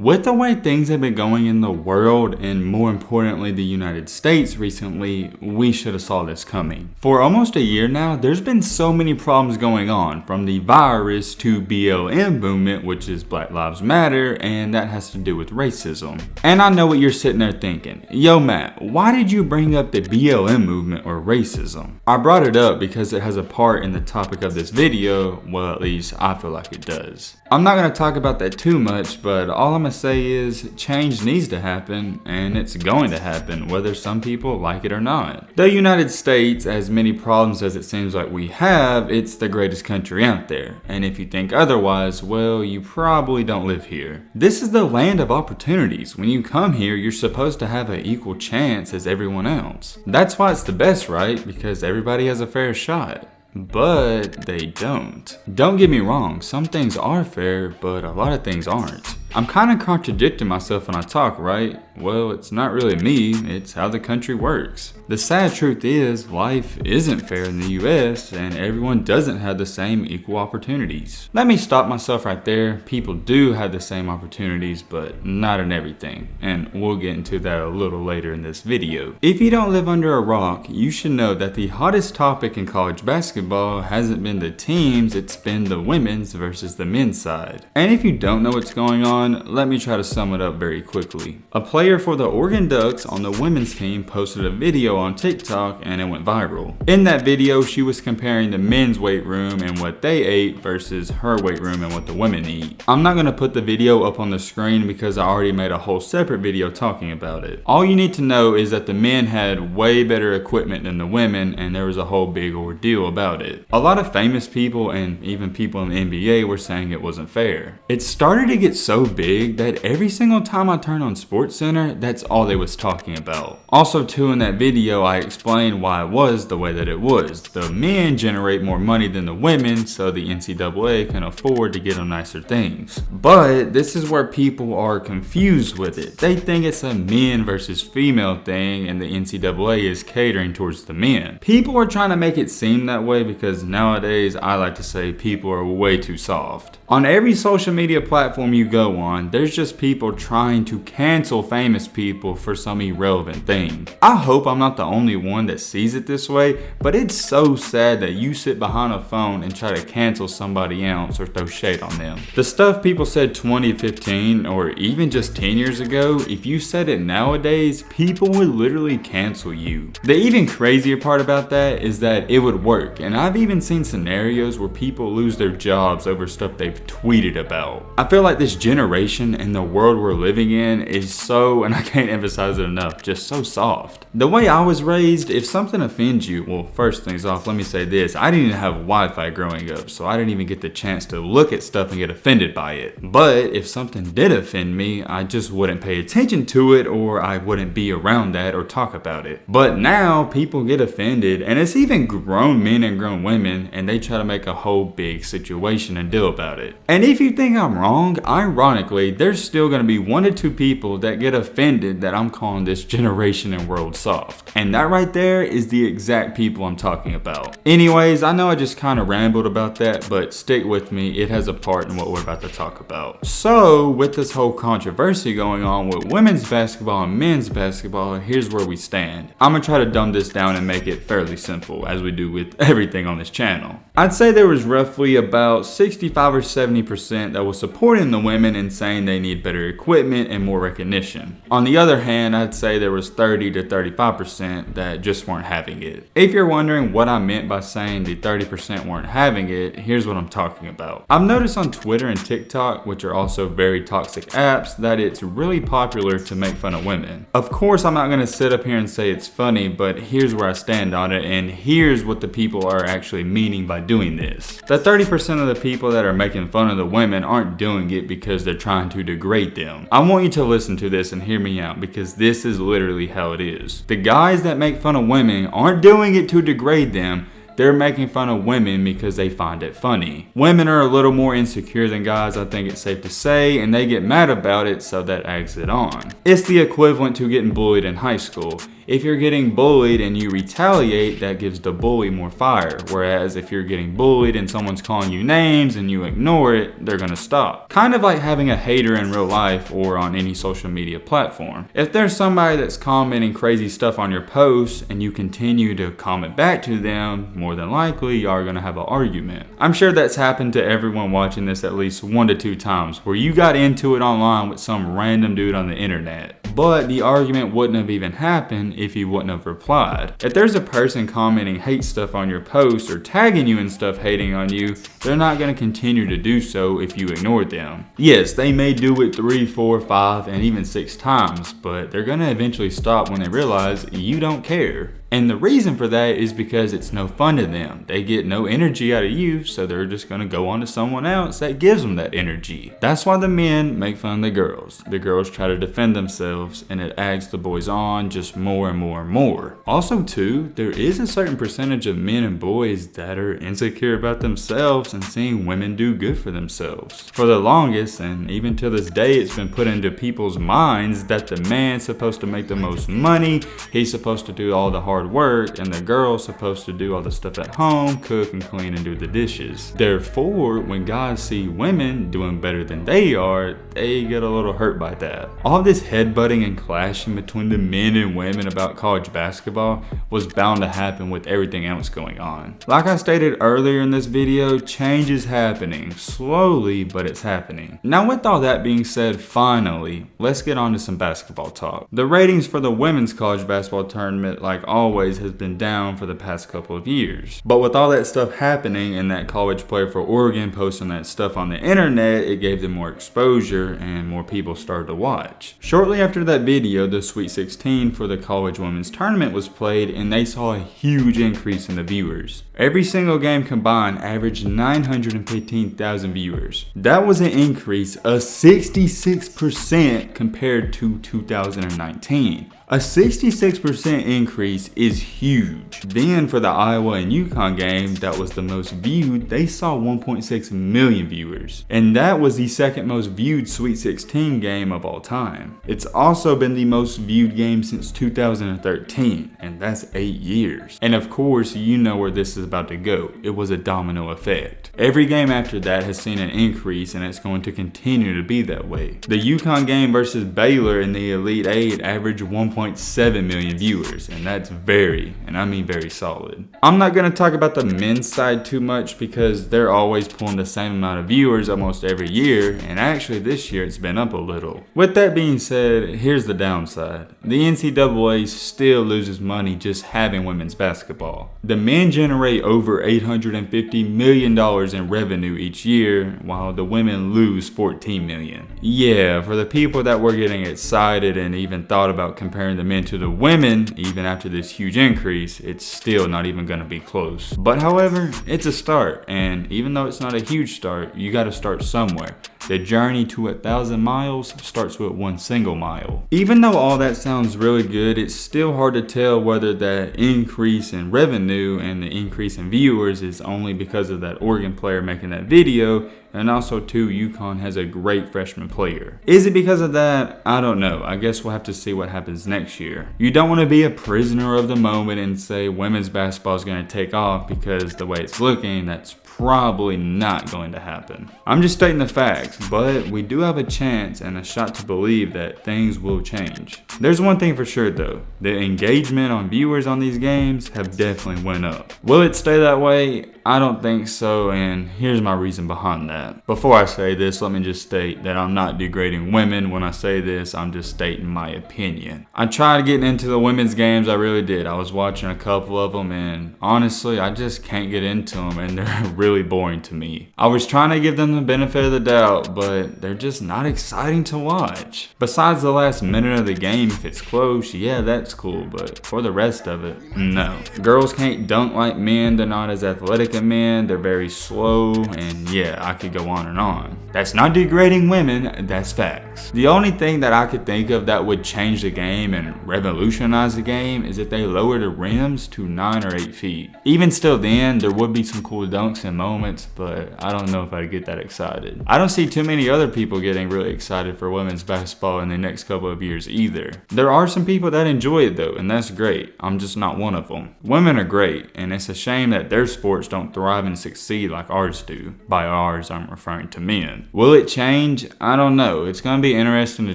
With the way things have been going in the world, and more importantly the United States recently, we should have saw this coming. For almost a year now, there's been so many problems going on, from the virus to BLM movement, which is Black Lives Matter, and that has to do with racism. And I know what you're sitting there thinking, yo Matt, why did you bring up the BLM movement or racism? I brought it up because it has a part in the topic of this video, well at least I feel like it does. I'm not going to talk about that too much, but all I'm going to say is change needs to happen, and it's going to happen whether some people like it or not. The United States, as many problems as it seems like we have, it's the greatest country out there. And if you think otherwise, well, you probably don't live here. This is the land of opportunities. When you come here, you're supposed to have an equal chance as everyone else. That's why it's the best, right? Because everybody has a fair shot. But they don't. Don't get me wrong, some things are fair, but a lot of things aren't. I'm kind of contradicting myself when I talk, right? Well, it's not really me, it's how the country works. The sad truth is, life isn't fair in the US, and everyone doesn't have the same equal opportunities. Let me stop myself right there. People do have the same opportunities, but not in everything. And we'll get into that a little later in this video. If you don't live under a rock, you should know that the hottest topic in college basketball hasn't been the teams, it's been the women's versus the men's side. And if you don't know what's going on, let me try to sum it up very quickly. A player for the Oregon Ducks on the women's team posted a video on TikTok and it went viral. In that video, she was comparing the men's weight room and what they ate versus her weight room and what the women eat. I'm not going to put the video up on the screen because I already made a whole separate video talking about it. All you need to know is that the men had way better equipment than the women, and there was a whole big ordeal about it. A lot of famous people and even people in the NBA were saying it wasn't fair. It started to get so big that every single time I turned on SportsCenter, that's all they was talking about. Also too, in that video I explained why it was the way that it was. The men generate more money than the women, so the NCAA can afford to get them nicer things. But this is where people are confused with it. They think it's a men versus female thing and the NCAA is catering towards the men. People are trying to make it seem that way because nowadays I like to say people are way too soft. On every social media platform you go on, there's just people trying to cancel famous people for some irrelevant thing. I hope I'm not the only one that sees it this way, but it's so sad that you sit behind a phone and try to cancel somebody else or throw shade on them. The stuff people said 2015 or even just 10 years ago, if you said it nowadays, people would literally cancel you. The even crazier part about that is that it would work, and I've even seen scenarios where people lose their jobs over stuff they've tweeted about. I feel like this generation and the world we're living in is so, and I can't emphasize it enough, just so soft. The way I was raised, if something offends you, well, first things off, let me say this, I didn't even have Wi-Fi growing up, so I didn't even get the chance to look at stuff and get offended by it. But if something did offend me, I just wouldn't pay attention to it, or I wouldn't be around that or talk about it. But now people get offended, and it's even grown men and grown women, and they try to make a whole big situation and deal about it. And if you think I'm wrong, ironically, there's still going to be 1 to 2 people that get offended that I'm calling this generation and world soft. And that right there is the exact people I'm talking about. Anyways, I know I just kind of rambled about that, but stick with me, it has a part in what we're about to talk about. So, with this whole controversy going on with women's basketball and men's basketball, here's where we stand. I'm going to try to dumb this down and make it fairly simple, as we do with everything on this channel. I'd say there was roughly about 65 or 70% that was supporting the women and saying they need better equipment and more recognition. On the other hand, I'd say there was 30 to 35% that just weren't having it. If you're wondering what I meant by saying the 30% weren't having it, here's what I'm talking about. I've noticed on Twitter and TikTok, which are also very toxic apps, that it's really popular to make fun of women. Of course, I'm not going to sit up here and say it's funny, but here's where I stand on it, and here's what the people are actually meaning by doing this. The 30% of the people that are making fun of the women aren't doing it because they're trying to degrade them. I want you to listen to this and hear me out, because this is literally how it is. The guys that make fun of women aren't doing it to degrade them. They're making fun of women because they find it funny. Women are a little more insecure than guys, I think it's safe to say, and they get mad about it, so that eggs it on. It's the equivalent to getting bullied in high school. If you're getting bullied and you retaliate, that gives the bully more fire. Whereas if you're getting bullied and someone's calling you names and you ignore it, they're gonna stop. Kind of like having a hater in real life or on any social media platform. If there's somebody that's commenting crazy stuff on your posts and you continue to comment back to them, more than likely you are gonna have an argument. I'm sure that's happened to everyone watching this at least 1 to 2 times, where you got into it online with some random dude on the internet. But the argument wouldn't have even happened if you wouldn't have replied. If there's a person commenting hate stuff on your post or tagging you and stuff hating on you, they're not going to continue to do so if you ignore them. Yes, they may do it 3, 4, 5, and even 6 times, but they're going to eventually stop when they realize you don't care. And the reason for that is because it's no fun to them. They get no energy out of you, so they're just gonna go on to someone else that gives them that energy. That's why the men make fun of the girls. The girls try to defend themselves, and it eggs the boys on just more and more and more. Also too, there is a certain percentage of men and boys that are insecure about themselves and seeing women do good for themselves. For the longest, and even to this day, it's been put into people's minds that the man's supposed to make the most money, he's supposed to do all the hard work, and the girl's supposed to do all the stuff at home, cook and clean and do the dishes. Therefore, when guys see women doing better than they are, they get a little hurt by that. All this headbutting and clashing between the men and women about college basketball was bound to happen with everything else going on. Like I stated earlier in this video, change is happening, slowly, but it's happening. Now with all that being said, finally, let's get on to some basketball talk. The ratings for the women's college basketball tournament, like always, has been down for the past couple of years. But with all that stuff happening and that college player for Oregon posting that stuff on the internet, it gave them more exposure and more people started to watch. Shortly after that video, the Sweet 16 for the college women's tournament was played, and they saw a huge increase in the viewers. Every single game combined averaged 915,000 viewers. That was an increase of 66% compared to 2019. A 66% increase is huge. Then for the Iowa and UConn game that was the most viewed, they saw 1.6 million viewers. And that was the second most viewed Sweet 16 game of all time. It's also been the most viewed game since 2013, and that's 8 years. And of course, you know where this is about to go. It was a domino effect. Every game after that has seen an increase, and it's going to continue to be that way. The UConn game versus Baylor in the Elite 8 averaged 1.7 million viewers, and that's very, and I mean very solid. I'm not going to talk about the men's side too much because they're always pulling the same amount of viewers almost every year, and actually this year it's been up a little. With that being said, here's the downside. The NCAA still loses money just having women's basketball. The men generate over $850 million in revenue each year, while the women lose $14 million. Yeah, for the people that were getting excited and even thought about comparing the men to the women, even after this huge increase, it's still not even going to be close. But however, it's a start, and even though it's not a huge start, you got to start somewhere. The journey to 1,000 miles starts with 1 single mile. Even though all that sounds really good, it's still hard to tell whether that increase in revenue and the increase in viewers is only because of that Oregon player making that video, and also too, UConn has a great freshman player. Is it because of that? I don't know. I guess we'll have to see what happens next year. You don't want to be a prisoner of the moment and say women's basketball is going to take off because the way it's looking, that's probably not going to happen. I'm just stating the facts, but we do have a chance and a shot to believe that things will change. There's one thing for sure though, the engagement on viewers on these games have definitely went up. Will it stay that way? I don't think so, and here's my reason behind that. Before I say this, let me just state that I'm not degrading women. When I say this, I'm just stating my opinion. I tried getting into the women's games, I really did. I was watching a couple of them, and honestly, I just can't get into them, and they're really boring to me. I was trying to give them the benefit of the doubt, but they're just not exciting to watch. Besides the last minute of the game, if it's close, yeah, that's cool, but for the rest of it, no. Girls can't dunk like men, they're not as athletic as men, they're very slow, and yeah, I could go on and on. That's not degrading women, that's facts. The only thing that I could think of that would change the game and revolutionize the game is if they lower the rims to 9 or 8 feet. Even still then, there would be some cool dunks in recent moments, but I don't know if I'd get that excited. I don't see too many other people getting really excited for women's basketball in the next couple of years either. There are some people that enjoy it though, and that's great. I'm just not one of them. Women are great, and it's a shame that their sports don't thrive and succeed like ours do. By ours, I'm referring to men. Will it change? I don't know. It's gonna be interesting to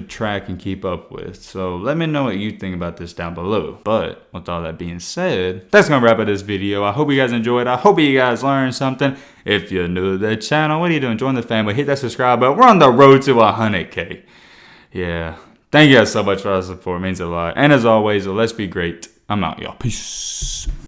track and keep up with, so let me know what you think about this down below. But with all that being said, that's gonna wrap up this video. I hope you guys enjoyed. I hope you guys learned something. If you're new to the channel, what are you doing? Join the family, hit that subscribe button. We're on the road to 100K. Yeah, thank you guys so much for all the support. It means a lot. And as always, let's be great. I'm out, y'all. Peace.